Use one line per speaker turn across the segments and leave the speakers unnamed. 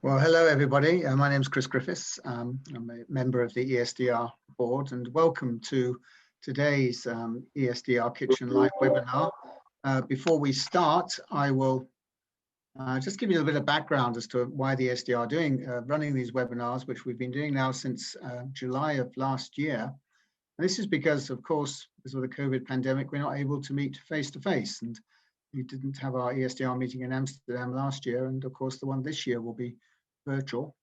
Well, hello, everybody. My name is Chris Griffiths. I'm a member of the ESDR board, and welcome to today's ESDR Kitchen Live webinar. Before we start, I will just give you a bit of background as to why the ESDR are running these webinars, which we've been doing now since July of last year. And this is because, of course, because of the COVID pandemic, we're not able to meet face-to-face. And we didn't have our ESDR meeting in Amsterdam last year, and of course, the one this year will be virtual,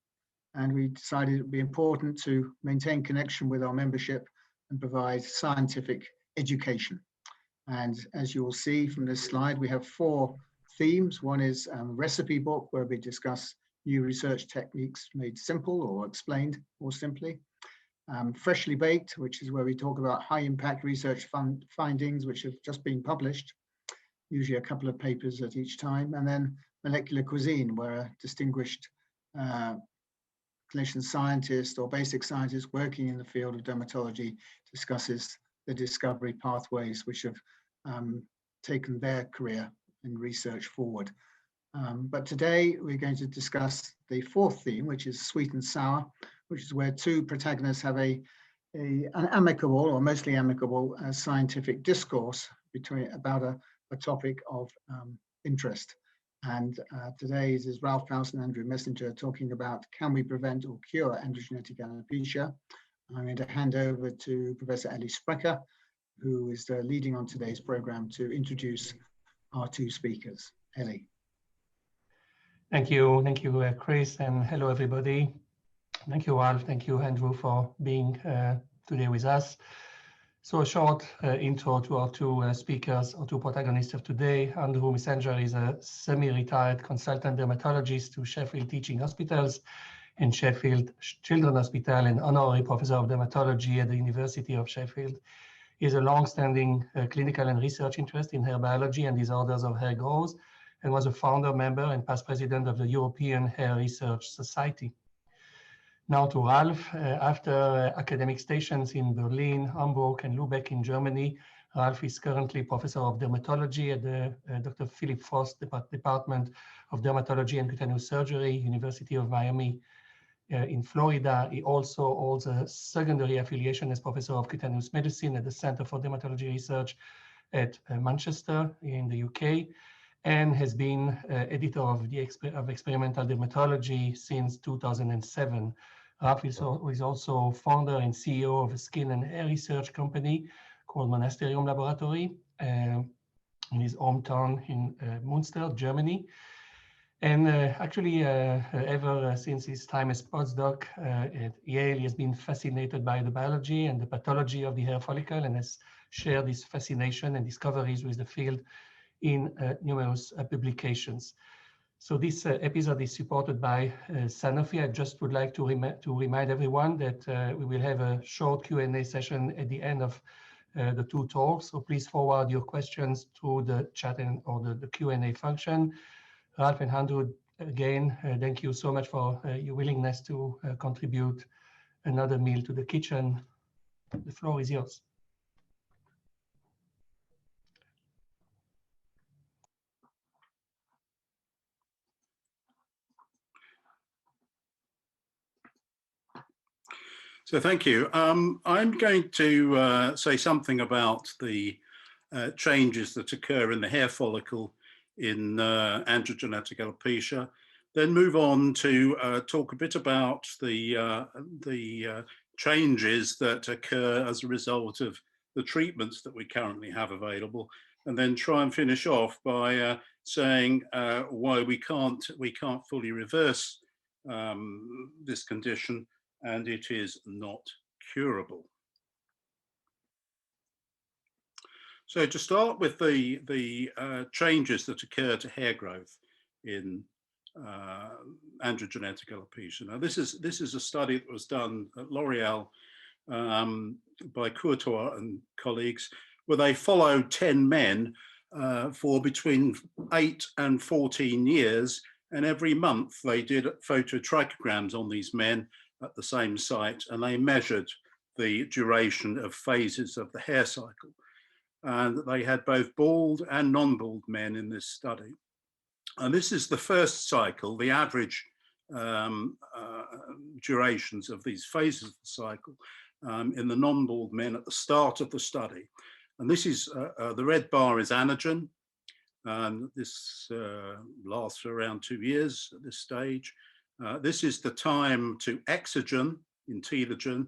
and we decided it would be important to maintain connection with our membership and provide scientific education. And as you will see from this slide, we have 4 themes. One is a recipe book where we discuss new research techniques made simple or explained more simply. Freshly Baked, which is where we talk about high impact research findings which have just been published, usually a couple of papers at each time. And then Molecular Cuisine, where a distinguished clinician scientist or basic scientist working in the field of dermatology discusses the discovery pathways which have taken their career in research forward. But today we're going to discuss the 4th theme, which is Sweet and Sour, which is where 2 protagonists have an amicable or mostly amicable scientific discourse about a topic of interest. And today is Ralf Paus and Andrew Messenger talking about can we prevent or cure androgenetic alopecia. I'm going to hand over to Professor Ellie Sprecher, who is leading on today's program to introduce our 2 speakers. Ellie.
Thank you, Chris, and hello everybody. Thank you, Ralf. Thank you, Andrew, for being today with us. So a short intro to our 2 speakers, our 2 protagonists of today. Andrew Messenger is a semi-retired consultant dermatologist to Sheffield Teaching Hospitals and Sheffield Children's Hospital and honorary professor of dermatology at the University of Sheffield. He has a long-standing clinical and research interest in hair biology and disorders of hair growth, and was a founder, member, and past president of the European Hair Research Society. Now to Ralf. After academic stations in Berlin, Hamburg, and Lübeck in Germany, Ralf is currently professor of dermatology at the Dr. Philip Frost Department of Dermatology and Cutaneous Surgery, University of Miami in Florida. He also holds a secondary affiliation as professor of cutaneous medicine at the Center for Dermatology Research at Manchester in the UK, and has been editor of Experimental Dermatology since 2007. Ralf is also founder and CEO of a skin and hair research company called Monasterium Laboratory in his hometown in Münster, Germany. And actually, ever since his time as postdoc at Yale, he has been fascinated by the biology and the pathology of the hair follicle, and has shared this fascination and discoveries with the field in numerous publications. So this episode is supported by Sanofi. I just would like to remind everyone that we will have a short Q&A session at the end of the 2 talks. So please forward your questions through the chat or the Q&A function. Ralf and Andrew, again, thank you so much for your willingness to contribute another meal to the kitchen. The floor is yours.
So thank you. I'm going to say something about the changes that occur in the hair follicle in androgenetic alopecia, then move on to talk a bit about the changes that occur as a result of the treatments that we currently have available, and then try and finish off by saying why we can't fully reverse this condition, and it is not curable. So to start with the changes that occur to hair growth in androgenetic alopecia. Now this is a study that was done at L'Oreal by Courtois and colleagues, where they followed 10 men for between 8 and 14 years, and every month they did phototrichograms on these men at the same site, and they measured the duration of phases of the hair cycle. And they had both bald and non-bald men in this study. And this is the first cycle, the average durations of these phases of the cycle in the non-bald men at the start of the study. And this is, the red bar is anagen, and this lasts for around 2 years at this stage. This is the time to exogen in telogen,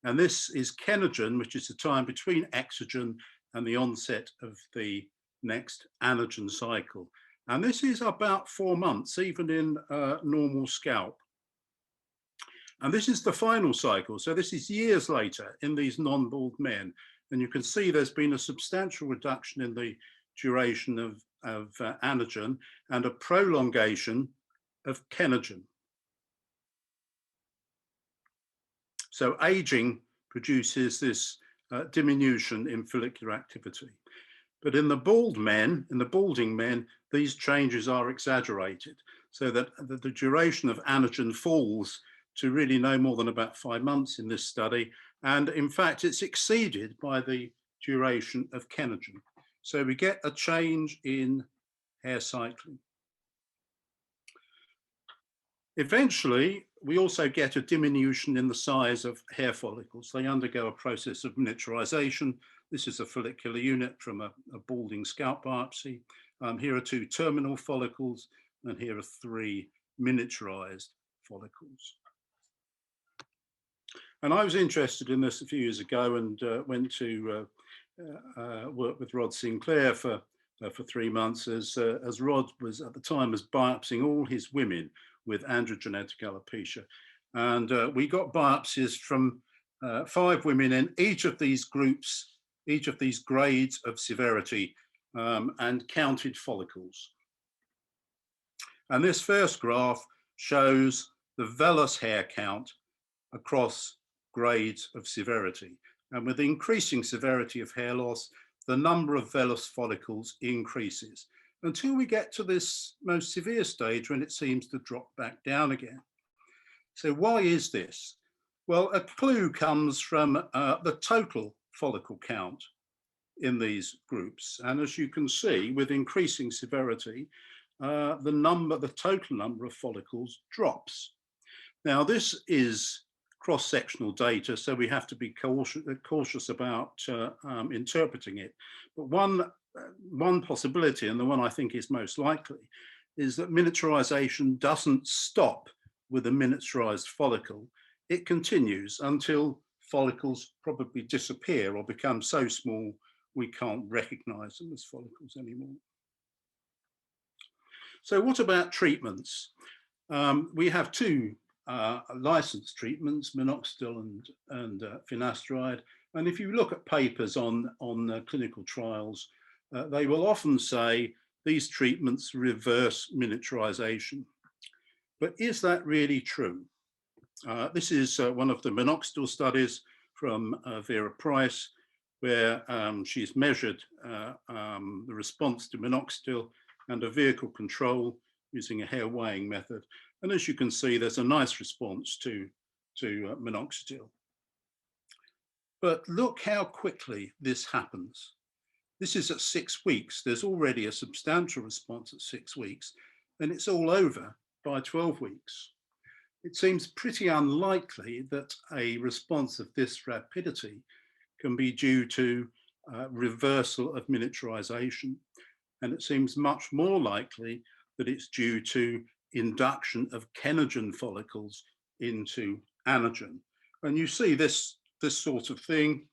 and this is kenogen, which is the time between exogen and the onset of the next anagen cycle. And this is about 4 months, even in normal scalp. And this is the final cycle. So this is years later in these non-bald men. And you can see there's been a substantial reduction in the duration of anagen and a prolongation of kenogen. So aging produces this diminution in follicular activity. But in the bald men, in the balding men, these changes are exaggerated, so that the duration of anagen falls to really no more than about 5 months in this study. And in fact, it's exceeded by the duration of kenogen. So we get a change in hair cycling. Eventually, we also get a diminution in the size of hair follicles. They undergo a process of miniaturization. This is a follicular unit from a balding scalp biopsy. Here are 2 terminal follicles, and here are 3 miniaturized follicles. And I was interested in this a few years ago and went to work with Rod Sinclair for 3 months as Rod was at the time was biopsying all his women with androgenetic alopecia. And we got biopsies from 5 women in each of these groups, each of these grades of severity, and counted follicles. And this first graph shows the vellus hair count across grades of severity. And with increasing severity of hair loss, the number of vellus follicles increases until we get to this most severe stage when it seems to drop back down again. So why is this? Well, a clue comes from the total follicle count in these groups. And as you can see, with increasing severity, the total number of follicles drops. Now, this is cross-sectional data, so we have to be cautious about interpreting it. But one possibility, and the one I think is most likely, is that miniaturization doesn't stop with a miniaturized follicle. It continues until follicles probably disappear or become so small we can't recognize them as follicles anymore. So what about treatments? We have 2 licensed treatments, minoxidil and finasteride. And if you look at papers on clinical trials, they will often say these treatments reverse miniaturization. But is that really true? This is one of the minoxidil studies from Vera Price, where she's measured the response to minoxidil and a vehicle control using a hair weighing method. And as you can see, there's a nice response to minoxidil. But look how quickly this happens. This is at 6 weeks. There's already a substantial response at 6 weeks, and it's all over by 12 weeks. It seems pretty unlikely that a response of this rapidity can be due to reversal of miniaturization. And it seems much more likely that it's due to induction of kenogen follicles into anagen. And you see this sort of thing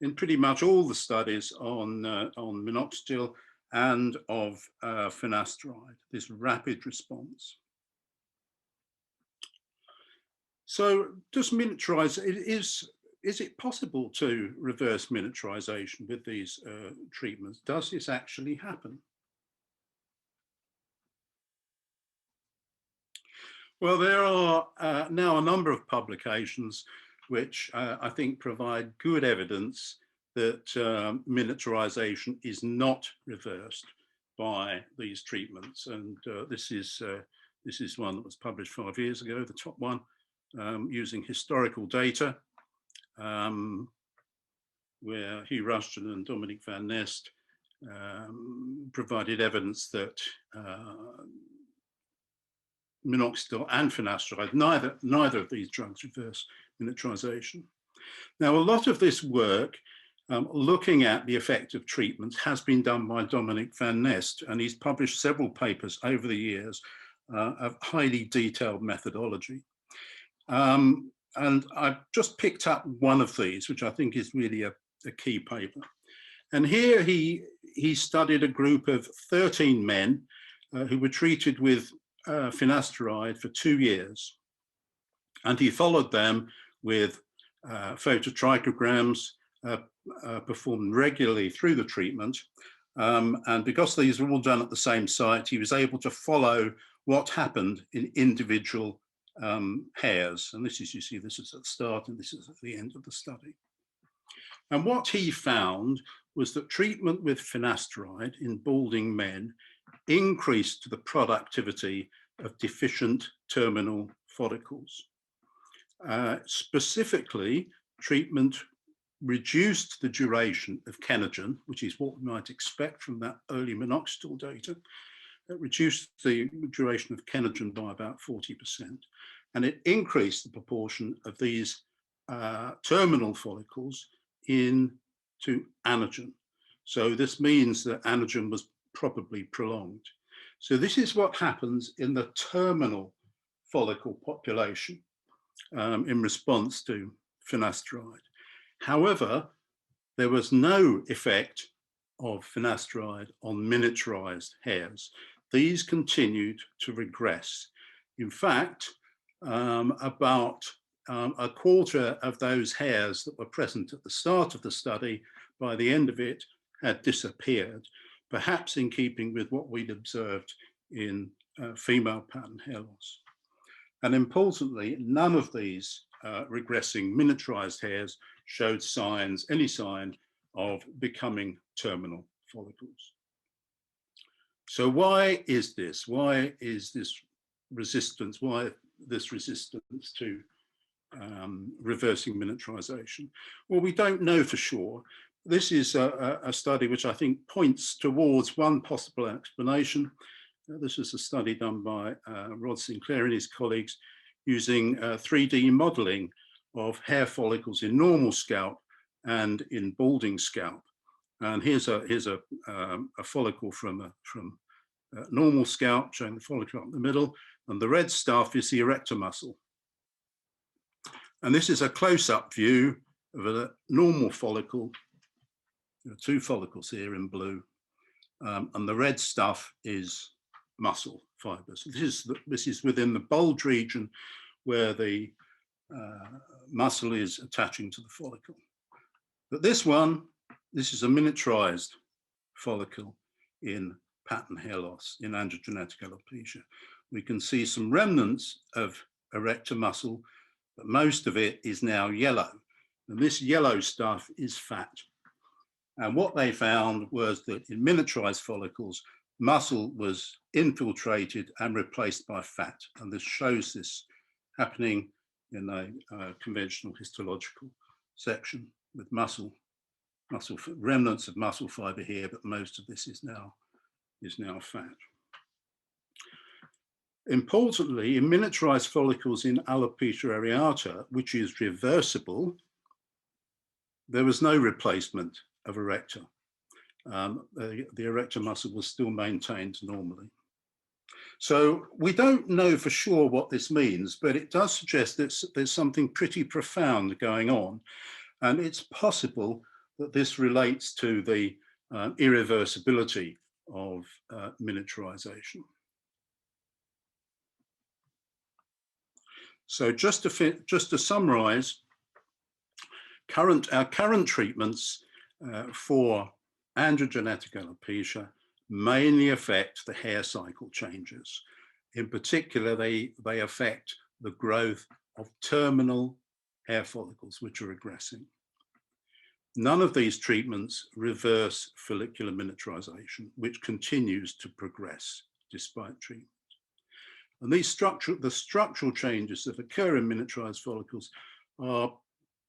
in pretty much all the studies on minoxidil and of finasteride, this rapid response. So does is it possible to reverse miniaturization with these treatments? Does this actually happen? Well, there are now a number of publications which I think provide good evidence that miniaturization is not reversed by these treatments. And this is one that was published 5 years ago, the top one, using historical data, where Hugh Rushton and Dominic Van Nest provided evidence that minoxidil and finasteride. Neither of these drugs reverse miniaturization. Now, a lot of this work looking at the effect of treatments has been done by Dominic van Nest, and he's published several papers over the years of highly detailed methodology. And I've just picked up one of these, which I think is really a key paper. And here he studied a group of 13 men who were treated with finasteride for 2 years. And he followed them with phototrichograms performed regularly through the treatment. And because these were all done at the same site, he was able to follow what happened in individual hairs. And this is, you see, this is at the start and this is at the end of the study. And what he found was that treatment with finasteride in balding men increased the productivity of deficient terminal follicles. Specifically, treatment reduced the duration of kenogen, which is what we might expect from that early minoxidil data. It reduced the duration of kenogen by about 40%, and it increased the proportion of these terminal follicles into anagen. So this means that anagen was probably prolonged. So this is what happens in the terminal follicle population in response to finasteride. However, there was no effect of finasteride on miniaturized hairs. These continued to regress. In fact, about a quarter of those hairs that were present at the start of the study, by the end of it, had disappeared, perhaps in keeping with what we'd observed in female pattern hair loss. And importantly, none of these regressing miniaturized hairs showed signs, any sign of becoming terminal follicles. So why is this? Why is this resistance? Why this resistance to reversing miniaturization? Well, we don't know for sure. This is a study which I think points towards one possible explanation. This is a study done by Rod Sinclair and his colleagues using 3D modeling of hair follicles in normal scalp and in balding scalp. And here's a follicle from normal scalp, showing the follicle up the middle, and the red stuff is the erector muscle. And this is a close-up view of a normal follicle. There are 2 follicles here in blue, and the red stuff is muscle fibers. This is within the bulge region where the muscle is attaching to the follicle. But this is a miniaturized follicle in pattern hair loss, in androgenetic alopecia. We can see some remnants of erector muscle, but most of it is now yellow. And this yellow stuff is fat. And what they found was that in miniaturized follicles, muscle was infiltrated and replaced by fat. And this shows this happening in a conventional histological section with remnants of muscle fiber here, but most of this is now fat. Importantly, in miniaturized follicles in alopecia areata, which is reversible, there was no replacement of erector. The erector muscle was still maintained normally. So we don't know for sure what this means, but it does suggest that there's something pretty profound going on. And it's possible that this relates to the irreversibility of miniaturization. So just to summarize, our current treatments for androgenetic alopecia mainly affect the hair cycle changes. In particular, they affect the growth of terminal hair follicles, which are regressing. None of these treatments reverse follicular miniaturization, which continues to progress despite treatment. And the structural changes that occur in miniaturized follicles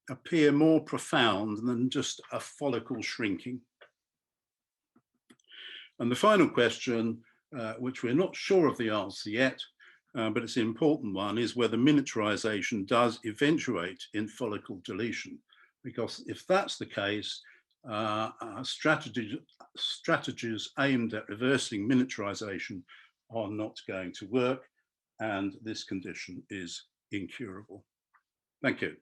appear more profound than just a follicle shrinking. And the final question, which we're not sure of the answer yet, but it's an important one, is whether miniaturization does eventuate in follicle deletion. Because if that's the case, strategies aimed at reversing miniaturization are not going to work, and this condition is incurable. Thank you.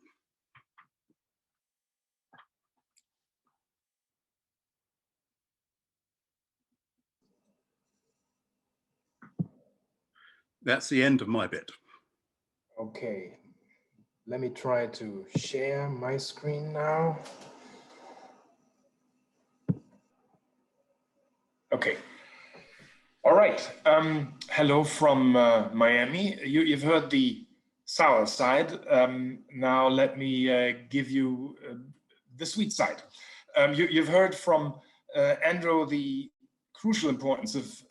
That's the end of my bit.
Okay, let me try to share my screen now. Okay. All right. Hello from Miami. You've heard the sour side. Now let me give you the sweet side. You've heard from Andrew the crucial importance of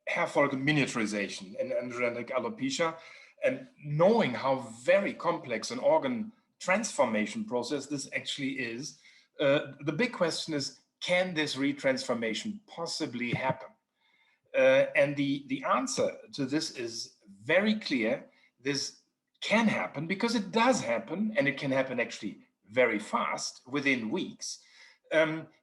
hair follicle miniaturization in androgenetic alopecia, and knowing how very complex an organ transformation process this actually is. The big question is, can this retransformation possibly happen? And the answer to this is very clear. This can happen because it does happen, and it can happen actually very fast, within weeks.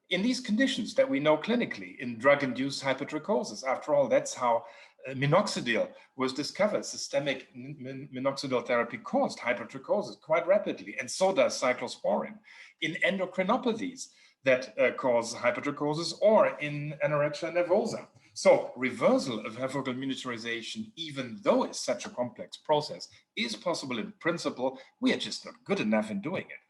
In these conditions that we know clinically, in drug-induced hypertrichosis. After all, that's how minoxidil was discovered. Systemic minoxidil therapy caused hypertrichosis quite rapidly, and so does cyclosporin. In endocrinopathies that cause hypertrichosis, or in anorexia nervosa. So reversal of hair follicle miniaturization, even though it's such a complex process, is possible in principle. We are just not good enough in doing it.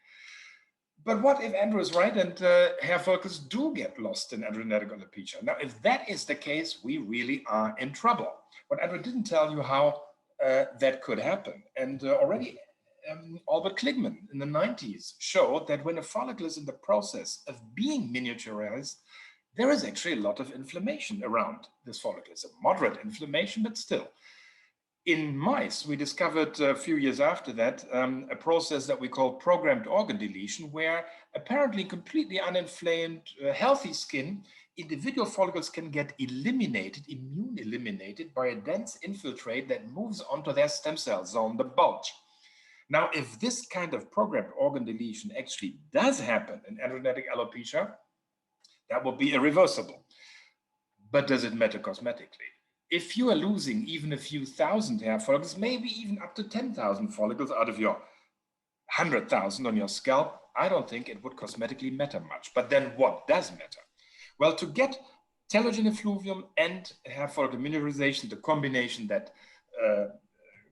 But what if Andrew is right and hair follicles do get lost in androgenetic alopecia? Now, if that is the case, we really are in trouble. But Andrew didn't tell you how that could happen. And already Albert Kligman in the 90s showed that when a follicle is in the process of being miniaturized, there is actually a lot of inflammation around this follicle. It's a moderate inflammation, but still. In mice, we discovered a few years after that a process that we call programmed organ deletion, where apparently completely uninflamed, healthy skin, individual follicles can get eliminated, immune eliminated, by a dense infiltrate that moves onto their stem cell zone, the bulge. Now, if this kind of programmed organ deletion actually does happen in androgenetic alopecia, that will be irreversible. But does it matter cosmetically? If you are losing even a few thousand hair follicles, maybe even up to 10,000 follicles out of your 100,000 on your scalp, I don't think it would cosmetically matter much. But then what does matter? Well, to get telogen effluvium and hair follicle miniaturization, the combination that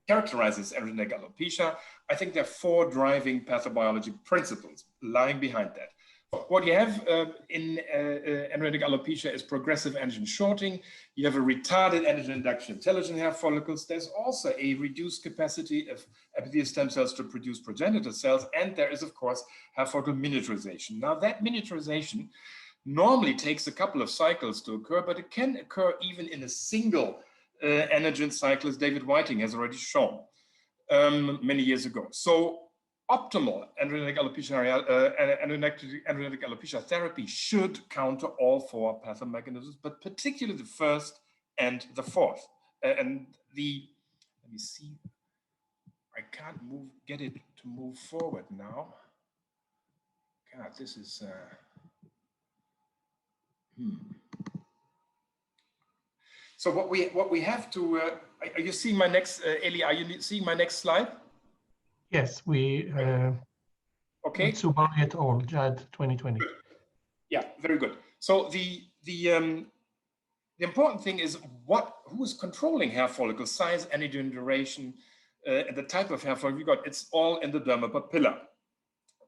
characterizes androgenetic alopecia, I think there are 4 driving pathobiology principles lying behind that. What you have in androgenetic alopecia is progressive androgen shorting. You have a retarded androgen induction in telogen hair follicles. There's also a reduced capacity of epithelial stem cells to produce progenitor cells. And there is, of course, hair follicle miniaturization. Now, that miniaturization normally takes a couple of cycles to occur, but it can occur even in a single anagen cycle, as David Whiting has already shown many years ago. So optimal androgenetic alopecia therapy should counter all 4 pathomechanisms, but particularly the first and the fourth. Let me see, I can't get it to move forward now. God, this is, So what we have to, are you seeing my next, Eli, are you seeing my next slide?
Yes, we
okay.
Subai et al. JAD 2020.
Good. Yeah, very good. So the important thing is who is controlling hair follicle size, energy and duration, and the type of hair follicle we got. It's all in the derma papilla.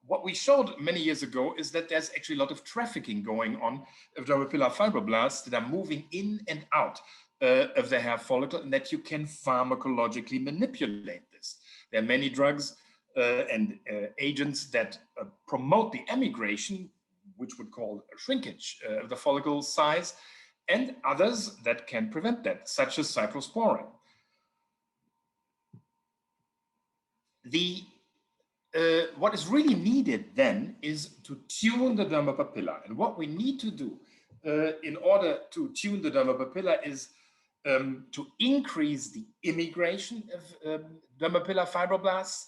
What we showed many years ago is that there's actually a lot of trafficking going on of derma papilla fibroblasts that are moving in and out of the hair follicle, and that you can pharmacologically manipulate this. There are many drugs and agents that promote the emigration, which would call a shrinkage of the follicle size, and others that can prevent that, such as cyclosporin. What is really needed then is to tune the derma papilla. And what we need to do in order to tune the derma papilla is to increase the immigration of dermapilla fibroblasts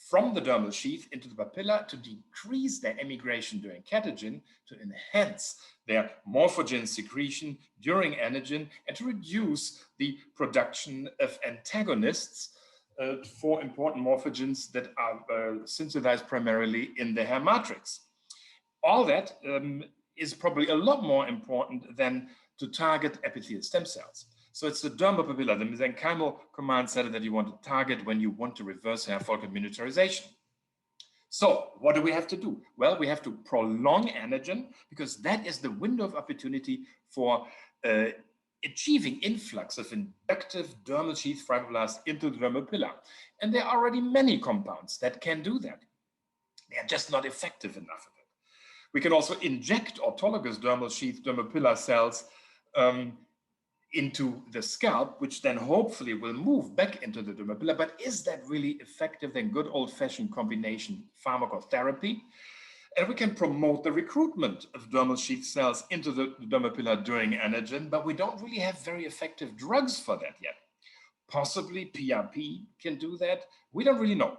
from the dermal sheath into the papilla, to decrease their immigration during catagen, to enhance their morphogen secretion during anagen, and to reduce the production of antagonists for important morphogens that are synthesized primarily in the hair matrix. All that is probably a lot more important than to target epithelial stem cells. So it's the dermopapilla, the mesenchymal command center, that you want to target when you want to reverse hair follicle miniaturization. So what do we have to do? Well, we have to prolong anagen, because that is the window of opportunity for achieving influx of inductive dermal sheath fibroblasts into the dermapilla. And there are already many compounds that can do that. They are just not effective enough of it. We can also inject autologous dermal sheath dermapilla cells into the scalp, which then hopefully will move back into the dermapilla. But is that really effective than good old-fashioned combination pharmacotherapy? And we can promote the recruitment of dermal sheath cells into the dermapilla during anagen, but we don't really have very effective drugs for that yet. Possibly PRP can do that. We don't really know.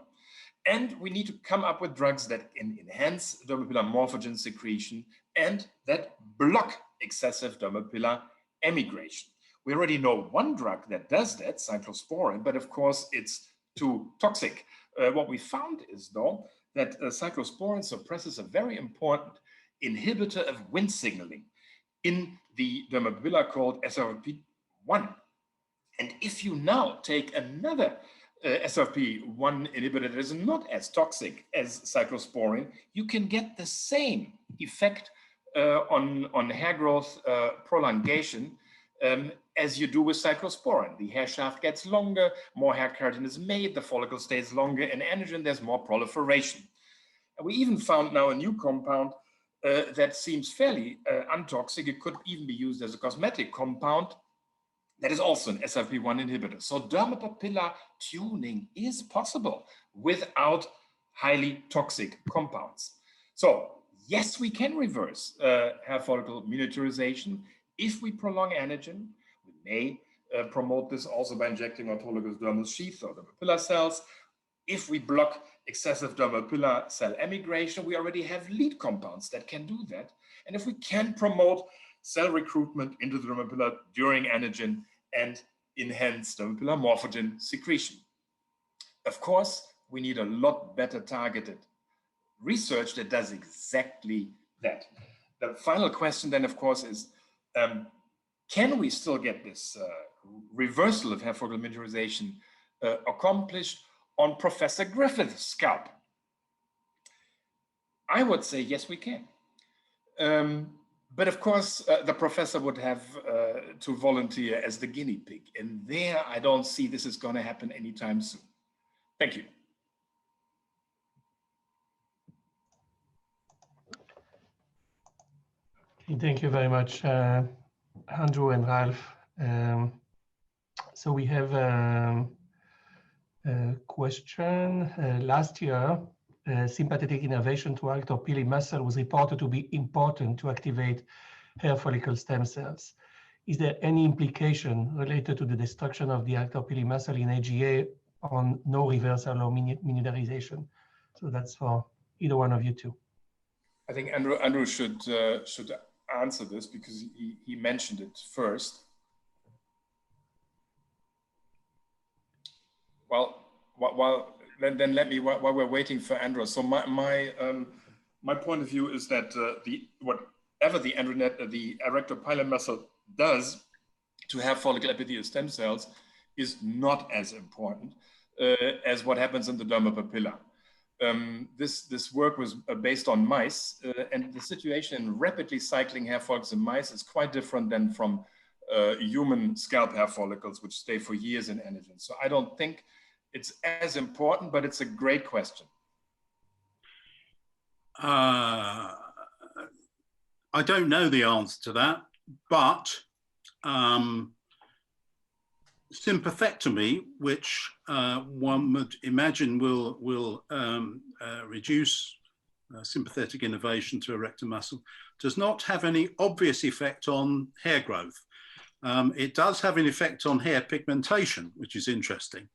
And we need to come up with drugs that can enhance dermapilla morphogen secretion and that block excessive dermapilla emigration. We already know one drug that does that, cyclosporin, but of course it's too toxic. What we found is, though, that cyclosporin suppresses a very important inhibitor of Wnt signaling in the dermapilla called SRP1. And if you now take another SRP1 inhibitor that is not as toxic as cyclosporin, you can get the same effect on hair growth prolongation as you do with cyclosporin. The hair shaft gets longer, more hair keratin is made, the follicle stays longer in anagen, there's more proliferation. And we even found now a new compound that seems fairly untoxic. It could even be used as a cosmetic compound that is also an SRP1 inhibitor. So dermapapilla tuning is possible without highly toxic compounds. So yes, we can reverse hair follicle miniaturization if we prolong anagen. We may promote this also by injecting autologous dermal sheath or dermapilla cells. If we block excessive dermapilla cell emigration, we already have lead compounds that can do that. And if we can promote cell recruitment into the dermapilla during anagen and enhance dermapilla morphogen secretion. Of course, we need a lot better targeted research that does exactly that. The final question then, of course, is can we still get this reversal of hair follicle miniaturization accomplished on Professor Griffiths' scalp? I would say yes, we can. But of course, the professor would have to volunteer as the guinea pig. And there, I don't see this is going to happen anytime soon. Thank you.
Thank you very much, Andrew and Ralf. So we have a question. Last year, sympathetic innervation to arctopili muscle was reported to be important to activate hair follicle stem cells. Is there any implication related to the destruction of the arctopili muscle in AGA on no reversal or miniaturization? So that's for either one of you two.
I think Andrew should answer this because he mentioned it first. Well, then let me, while we're waiting for Andrew. So my point of view is that whatever the arrectopili muscle does to have follicle epithelial stem cells is not as important as what happens in the dermapapilla. This work was based on mice, and the situation in rapidly cycling hair follicles in mice is quite different than from human scalp hair follicles, which stay for years in anagen. So I don't think it's as important, but it's a great question.
I don't know the answer to that, but sympathectomy, which one would imagine will reduce sympathetic innervation to erector muscle, does not have any obvious effect on hair growth. It does have an effect on hair pigmentation, which is interesting,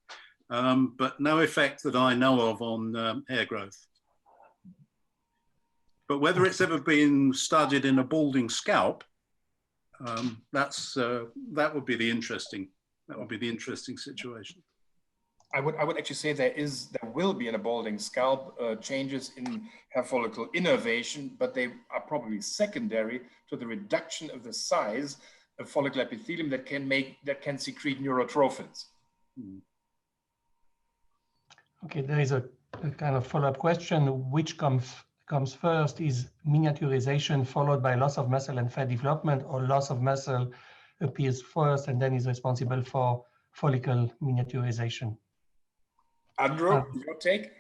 but no effect that I know of on hair growth. But whether it's ever been studied in a balding scalp, that would be the interesting situation.
I would actually say there will be in a balding scalp changes in hair follicle innervation, but they are probably secondary to the reduction of the size of follicular epithelium that can secrete neurotrophins.
Okay, there is a kind of follow-up question. Which comes first? Is miniaturization followed by loss of muscle and fat development, or loss of muscle appears first and then is responsible for follicle miniaturization?
Andrew, your take?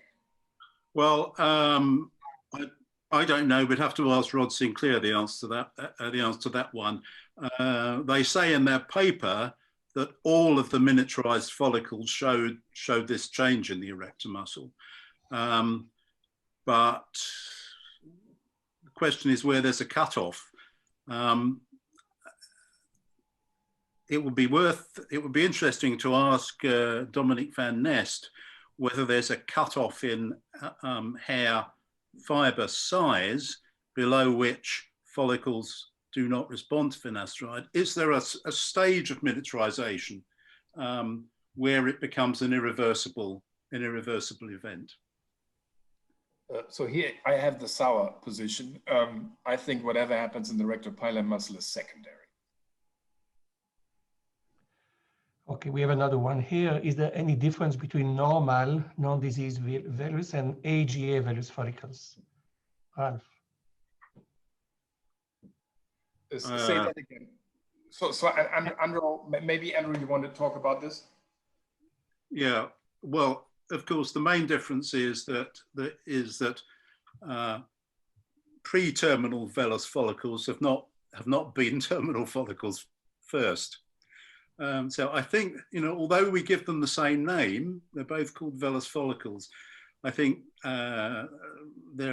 Well, I don't know. We'd have to ask Rod Sinclair the answer to that one. They say in their paper that all of the miniaturized follicles showed this change in the erector muscle. But the question is where there's a cutoff. It would be interesting to ask Dominique van Nest whether there's a cutoff in hair fiber size below which follicles do not respond to finasteride. Is there a stage of miniaturization where it becomes an irreversible event?
So here I have the sour position. I think whatever happens in the rectopillar muscle is secondary.
Okay, we have another one here. Is there any difference between normal, non-disease vellus and AGA vellus follicles? Ralf.
Say that again. So Andrew, maybe Andrew, you want to talk about this?
Yeah. Well, of course, the main difference is that pre-terminal vellus follicles have not been terminal follicles first. So I think, although we give them the same name, they're both called vellus follicles. I think there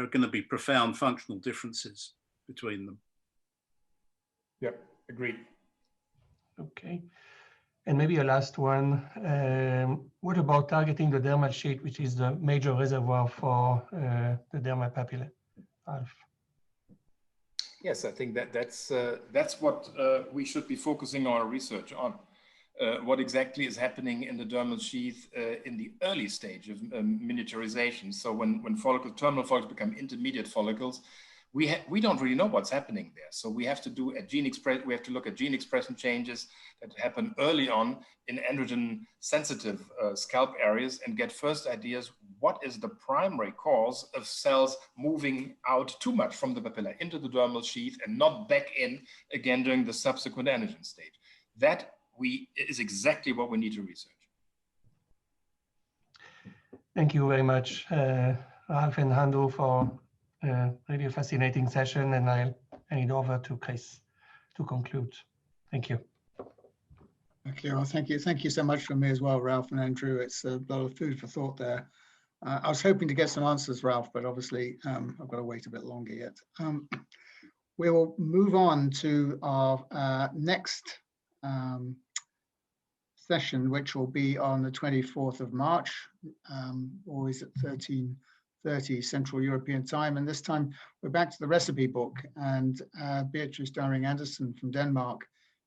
are going to be profound functional differences between them.
Yep, agreed.
Okay. And maybe a last one. What about targeting the dermal sheath, which is the major reservoir for the dermal papillae? Ralf.
Yes, I think that's what we should be focusing our research on. What exactly is happening in the dermal sheath in the early stage of miniaturization. So when terminal follicles become intermediate follicles, we don't really know what's happening there. So we have to look at gene expression changes that happen early on in androgen sensitive scalp areas and get first ideas what is the primary cause of cells moving out too much from the papilla into the dermal sheath and not back in again during the subsequent anagen stage. That is exactly what we need to research.
Thank you very much, Ralf and Andrew, for really a fascinating session, and I'll hand it over to Chris to conclude. Thank you.
Okay, well, thank you so much from me as well, Ralf and Andrew. It's a lot of food for thought there. I was hoping to get some answers, Ralf, but obviously I've got to wait a bit longer yet. We will move on to our next session, which will be on the 24th of March, always at 13:30 Central European time. And this time we're back to the recipe book, and Beatrice Daring Andersen from Denmark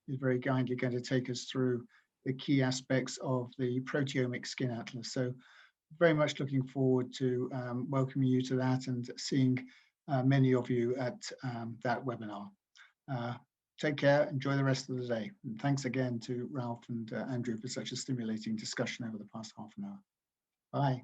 is very kindly going to take us through the key aspects of the proteomic skin atlas. So very much looking forward to welcoming you to that and seeing many of you at that webinar. Take care, enjoy the rest of the day. And thanks again to Ralf and Andrew for such a stimulating discussion over the past half an hour. Bye.